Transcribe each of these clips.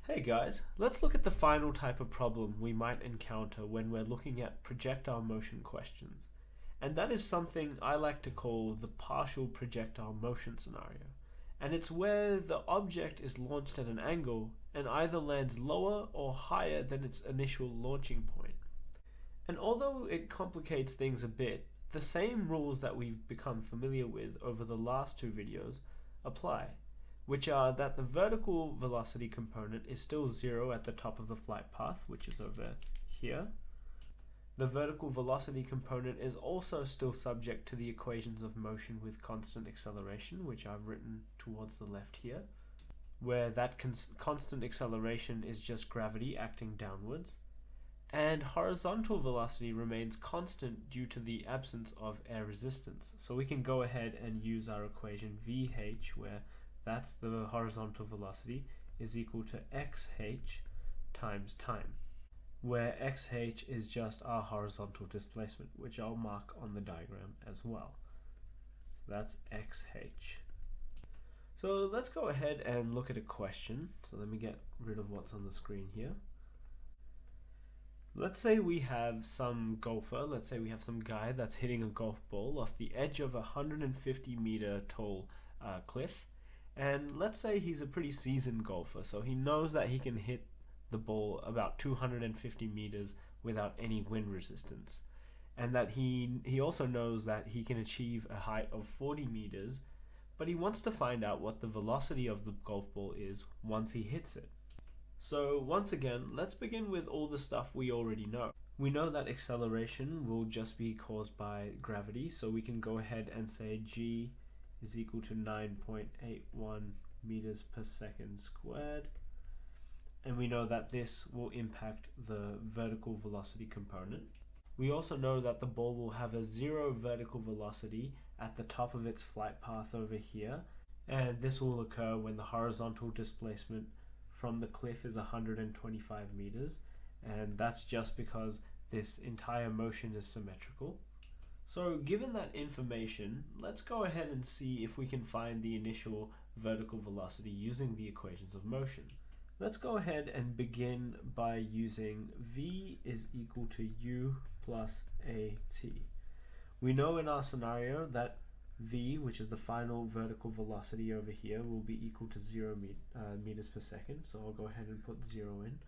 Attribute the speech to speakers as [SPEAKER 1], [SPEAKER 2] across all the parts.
[SPEAKER 1] Hey guys, let's look at the final type of problem we might encounter when we're looking at projectile motion questions. And that is something I like to call the partial projectile motion scenario. And it's where the object is launched at an angle and either lands lower or higher than its initial launching point. And although it complicates things a bit, the same rules that we've become familiar with over the last two videos apply, which are that the vertical velocity component is still 0 at the top of the flight path, which is over here. The vertical velocity component is also still subject to the equations of motion with constant acceleration, which I've written towards the left here, where that constant acceleration is just gravity acting downwards. And horizontal velocity remains constant due to the absence of air resistance. So we can go ahead and use our equation VH, where that's the horizontal velocity, is equal to XH times time, where XH is just our horizontal displacement, which I'll mark on the diagram as well. So that's XH. So let's go ahead and look at a question. So let me get rid of what's on the screen here. Let's say we have some golfer, let's say we have some guy that's hitting a golf ball off the edge of a 150-meter tall cliff. And let's say he's a pretty seasoned golfer, so he knows that he can hit the ball about 250 meters without any wind resistance. And that he also knows that he can achieve a height of 40 meters, but he wants to find out what the velocity of the golf ball is once he hits it. So once again, let's begin with all the stuff we already know. We know that acceleration will just be caused by gravity, so we can go ahead and say g is equal to 9.81 meters per second squared. And we know that this will impact the vertical velocity component. We also know that the ball will have a 0 vertical velocity at the top of its flight path over here, and this will occur when the horizontal displacement from the cliff is 125 meters, and that's just because this entire motion is symmetrical. So given that information, let's go ahead and see if we can find the initial vertical velocity using the equations of motion. Let's go ahead and begin by using v is equal to u plus at. We know in our scenario that v, which is the final vertical velocity over here, will be equal to 0 meters per second, so I'll go ahead and put 0 in.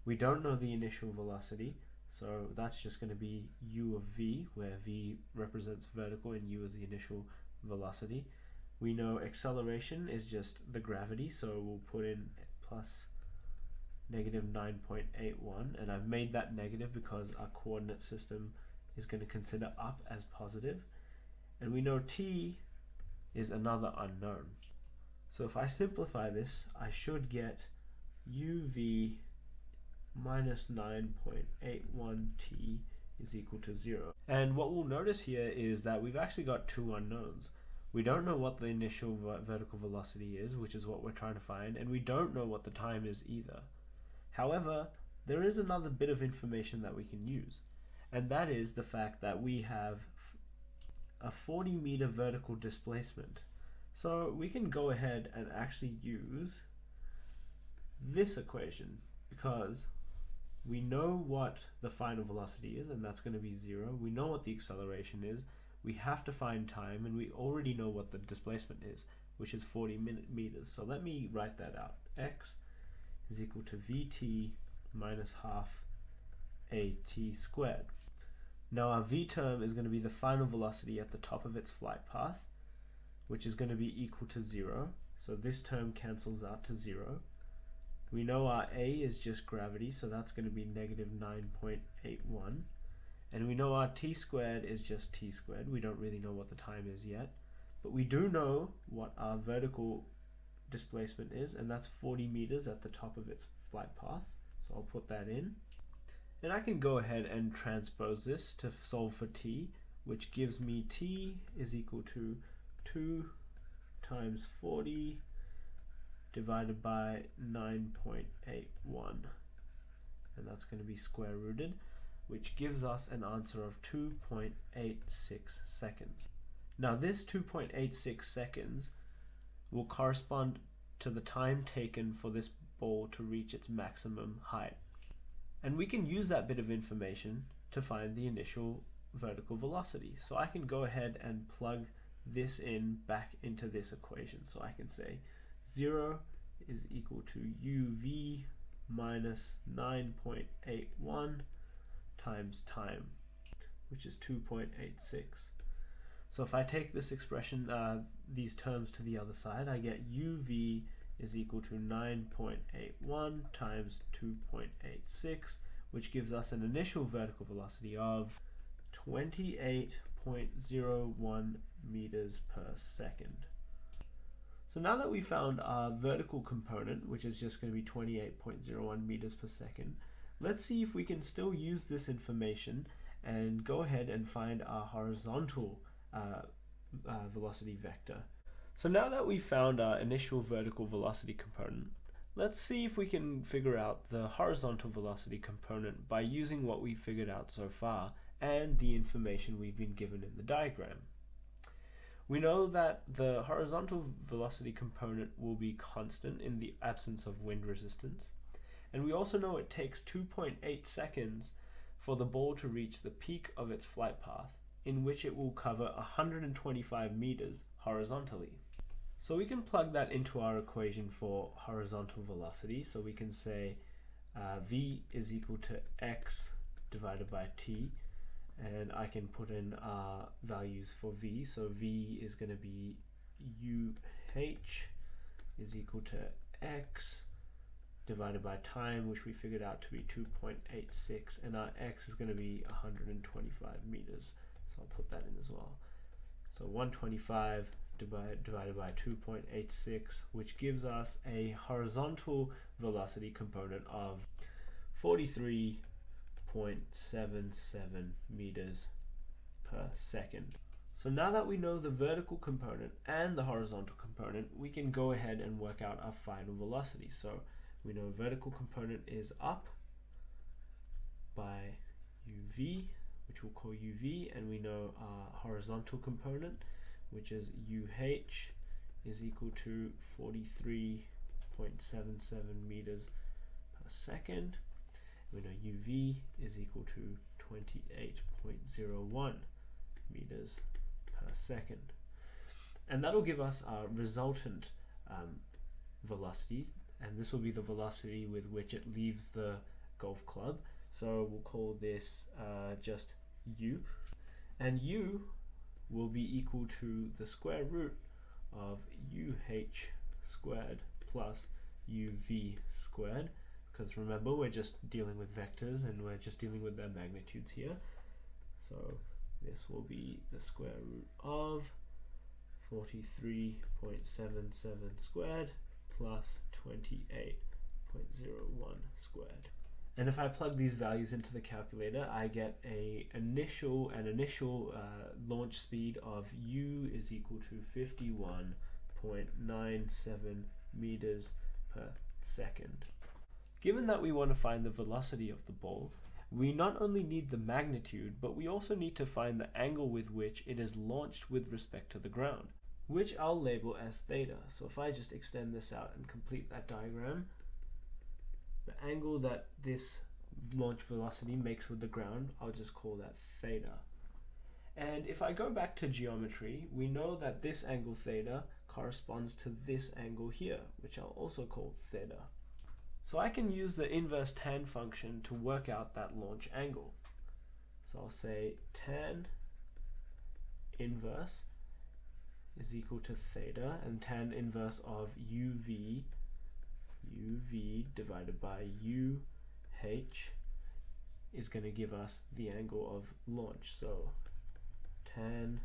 [SPEAKER 1] We don't know the initial velocity, so that's just going to be u of v, where v represents vertical and u is the initial velocity. We know acceleration is just the gravity, so we'll put in plus negative 9.81, and I've made that negative because our coordinate system is going to consider up as positive. And we know t is another unknown. So if I simplify this, I should get uv minus 9.81t is equal to 0. And what we'll notice here is that we've actually got two unknowns. We don't know what the initial vertical velocity is, which is what we're trying to find, and we don't know what the time is either. However, there is another bit of information that we can use, and that is the fact that we have a 40-meter vertical displacement. So we can go ahead and actually use this equation, because we know what the final velocity is, and that's going to be 0. We know what the acceleration is. We have to find time, and we already know what the displacement is, which is 40 meters. So let me write that out. X is equal to vt minus half at squared. Now our v term is going to be the final velocity at the top of its flight path, which is going to be equal to 0. So this term cancels out to 0. We know our a is just gravity, so that's going to be negative 9.81. And we know our t squared is just t squared. We don't really know what the time is yet, but we do know what our vertical displacement is, and that's 40 meters at the top of its flight path. So I'll put that in. And I can go ahead and transpose this to solve for t, which gives me t is equal to 2 times 40 divided by 9.81. And that's going to be square rooted, which gives us an answer of 2.86 seconds. Now this 2.86 seconds will correspond to the time taken for this ball to reach its maximum height. And we can use that bit of information to find the initial vertical velocity. So I can go ahead and plug this in back into this equation. So I can say 0 is equal to uv minus 9.81 times time, which is 2.86. So if I take this expression, these terms to the other side, I get uv is equal to 9.81 times 2.86, which gives us an initial vertical velocity of 28.01 meters per second. So now that we found our vertical component, which is just going to be 28.01 meters per second, let's see if we can still use this information and go ahead and find our horizontal velocity vector. So now that we've found our initial vertical velocity component, let's see if we can figure out the horizontal velocity component by using what we figured out so far and the information we've been given in the diagram. We know that the horizontal velocity component will be constant in the absence of wind resistance, and we also know it takes 2.8 seconds for the ball to reach the peak of its flight path, in which it will cover 125 meters horizontally. So we can plug that into our equation for horizontal velocity. So we can say v is equal to x divided by t, and I can put in values for v. So v is going to be is equal to x divided by time, which we figured out to be 2.86, and our x is going to be 125 meters. So I'll put that in as well. So 125 divided by 2.86, which gives us a horizontal velocity component of 43.77 meters per second. So now that we know the vertical component and the horizontal component, we can go ahead and work out our final velocity. So we know vertical component is up by uv, which we'll call uv, and we know our horizontal component, which is is equal to 43.77 meters per second. We know uv is equal to 28.01 meters per second. And that'll give us our resultant velocity, and this will be the velocity with which it leaves the golf club. So we'll call this just u, and u will be equal to the square root of squared plus uv squared, because remember, we're just dealing with vectors and we're just dealing with their magnitudes here. So this will be the square root of 43.77 squared plus 28.01 squared. And if I plug these values into the calculator, I get an initial launch speed of u is equal to 51.97 meters per second. Given that we want to find the velocity of the ball, we not only need the magnitude, but we also need to find the angle with which it is launched with respect to the ground, which I'll label as theta. So if I just extend this out and complete that diagram, the angle that this launch velocity makes with the ground, I'll just call that theta. And if I go back to geometry, we know that this angle theta corresponds to this angle here, which I'll also call theta. So I can use the inverse tan function to work out that launch angle. So I'll say tan inverse is equal to theta, and tan inverse of uv divided by is going to give us the angle of launch. So tan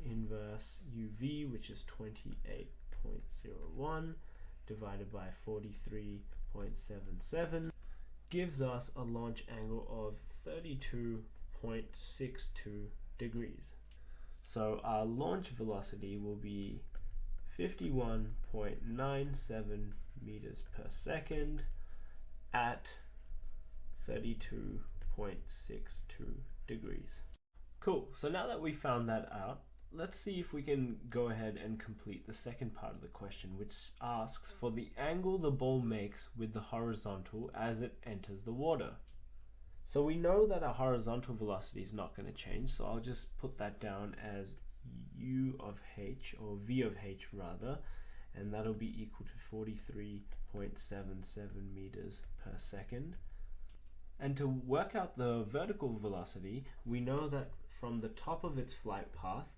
[SPEAKER 1] inverse uv, which is 28.01 divided by 43.77, gives us a launch angle of 32.62 degrees. So our launch velocity will be 51.97 meters per second at 32.62 degrees. Cool, so now that we found that out, let's see if we can go ahead and complete the second part of the question, which asks for the angle the ball makes with the horizontal as it enters the water. So we know that our horizontal velocity is not going to change, so I'll just put that down as u of h, or v of h rather, and that'll be equal to 43.77 meters per second. And to work out the vertical velocity, we know that from the top of its flight path,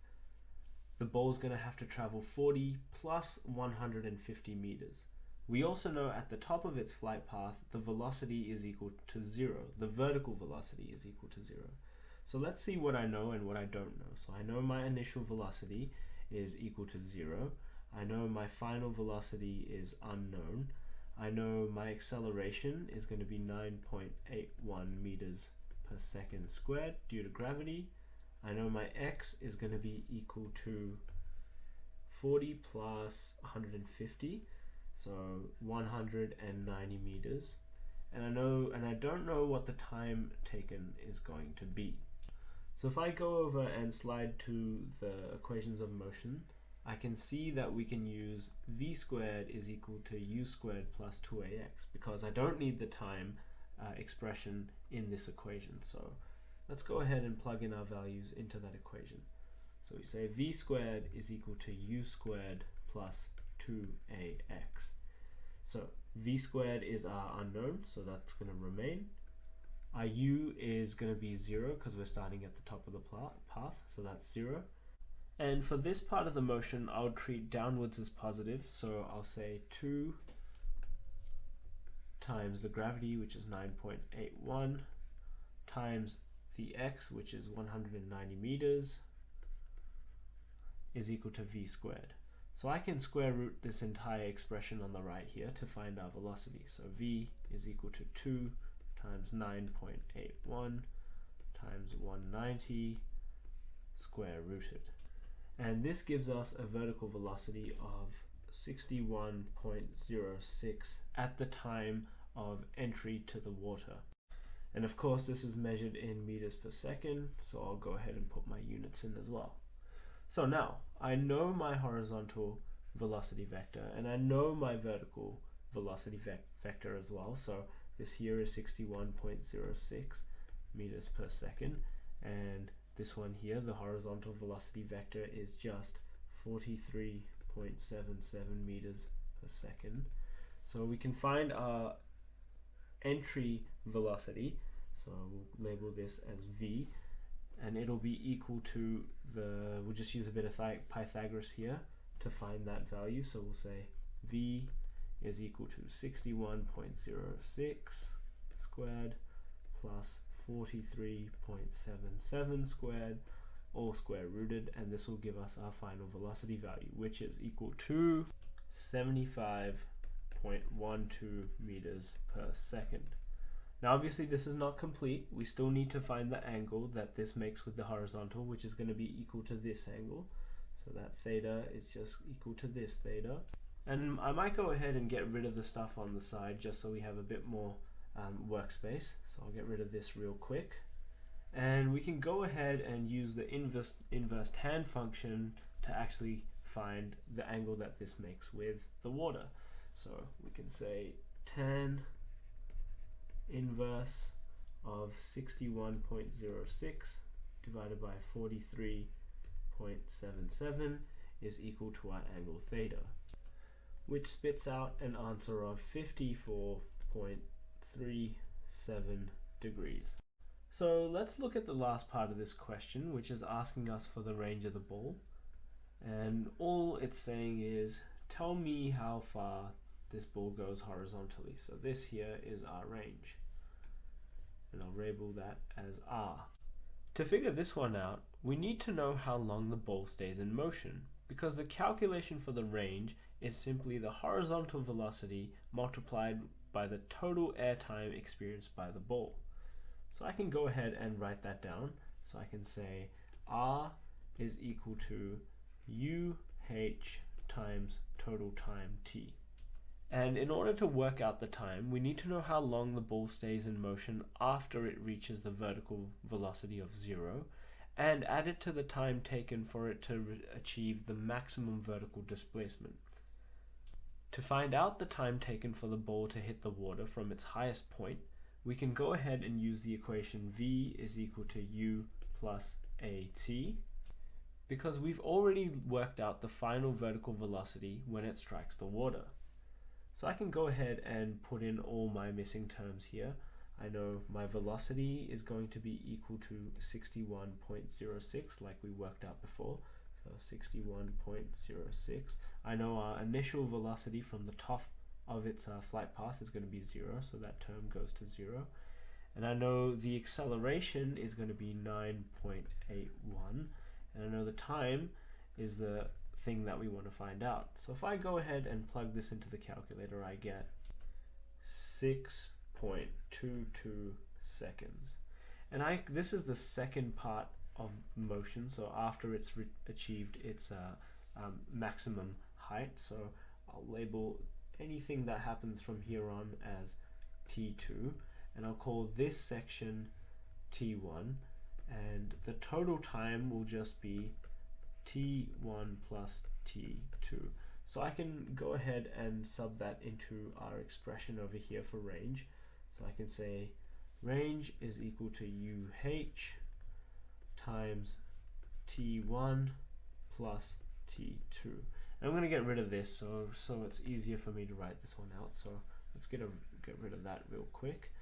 [SPEAKER 1] the ball is going to have to travel 40 plus 150 meters. We also know at the top of its flight path, the velocity is equal to 0. The vertical velocity is equal to 0. So let's see what I know and what I don't know. So I know my initial velocity is equal to 0. I know my final velocity is unknown. I know my acceleration is going to be 9.81 meters per second squared due to gravity. I know my x is going to be equal to 40 plus 150. So 190 meters, and I don't know what the time taken is going to be. So if I go over and slide to the equations of motion, I can see that we can use v squared is equal to u squared plus 2ax, because I don't need the time expression in this equation. So let's go ahead and plug in our values into that equation. So we say v squared is equal to u squared plus 2ax. So v squared is our unknown, so that's going to remain. Our u is going to be 0 because we're starting at the top of the path, so that's 0. And for this part of the motion, I'll treat downwards as positive, so I'll say 2 times the gravity, which is 9.81, times the x, which is 190 meters, is equal to v squared. So I can square root this entire expression on the right here to find our velocity. So v is equal to 2 times 9.81 times 190 square rooted. And this gives us a vertical velocity of 61.06 at the time of entry to the water. And of course this is measured in meters per second, so I'll go ahead and put my units in as well. So now, I know my horizontal velocity vector and I know my vertical velocity vector as well. So this here is 61.06 meters per second, and this one here, the horizontal velocity vector, is just 43.77 meters per second. So we can find our entry velocity, so we'll label this as v, and it'll be equal to we'll just use a bit of Pythagoras here to find that value. So we'll say v is equal to 61.06 squared plus 43.77 squared, all square rooted, and this will give us our final velocity value, which is equal to 75.12 meters per second. Now obviously this is not complete. We still need to find the angle that this makes with the horizontal, which is going to be equal to this angle. So that theta is just equal to this theta. And I might go ahead and get rid of the stuff on the side just so we have a bit more workspace. So I'll get rid of this real quick. And we can go ahead and use the inverse tan function to actually find the angle that this makes with the water. So we can say tan inverse of 61.06 divided by 43.77 is equal to our angle theta, which spits out an answer of 54.37 degrees. So let's look at the last part of this question, which is asking us for the range of the ball. And all it's saying is, tell me how far this ball goes horizontally. So this here is our range, and I'll label that as R. To figure this one out, we need to know how long the ball stays in motion, because the calculation for the range is simply the horizontal velocity multiplied by the total air time experienced by the ball. So I can go ahead and write that down. So I can say R is equal to UH times total time t. And in order to work out the time, we need to know how long the ball stays in motion after it reaches the vertical velocity of 0, and add it to the time taken for it to achieve the maximum vertical displacement. To find out the time taken for the ball to hit the water from its highest point, we can go ahead and use the equation v is equal to u plus at, because we've already worked out the final vertical velocity when it strikes the water. So I can go ahead and put in all my missing terms here. I know my velocity is going to be equal to 61.06 like we worked out before. So 61.06. I know our initial velocity from the top of its flight path is going to be 0, so that term goes to 0. And I know the acceleration is going to be 9.81, and I know the time is the thing that we want to find out. So if I go ahead and plug this into the calculator, I get 6.22 seconds. And this is the second part of motion, so after it's achieved its maximum height. So I'll label anything that happens from here on as T2, and I'll call this section T1, and the total time will just be T1 plus T2. So I can go ahead and sub that into our expression over here for range. So I can say range is equal to UH times T1 plus T2. And I'm going to get rid of this so it's easier for me to write this one out. So let's get rid of that real quick.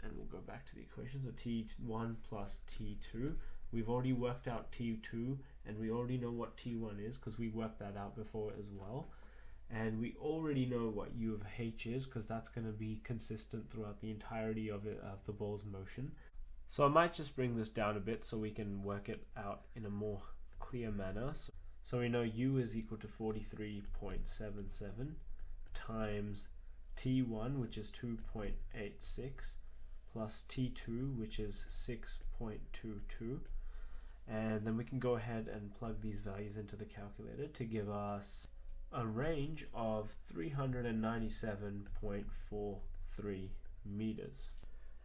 [SPEAKER 1] And we'll go back to the equation. So T1 plus T2. We've already worked out T2, and we already know what T1 is because we worked that out before as well. And we already know what U of H is because that's going to be consistent throughout the entirety of the ball's motion. So I might just bring this down a bit so we can work it out in a more clear manner. So we know U is equal to 43.77 times T1, which is 2.86, plus T2, which is 6.22. And then we can go ahead and plug these values into the calculator to give us a range of 397.43 meters.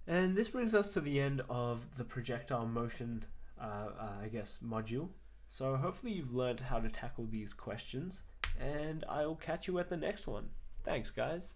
[SPEAKER 1] And this brings us to the end of the projectile motion, module. So hopefully you've learned how to tackle these questions, and I will catch you at the next one. Thanks, guys.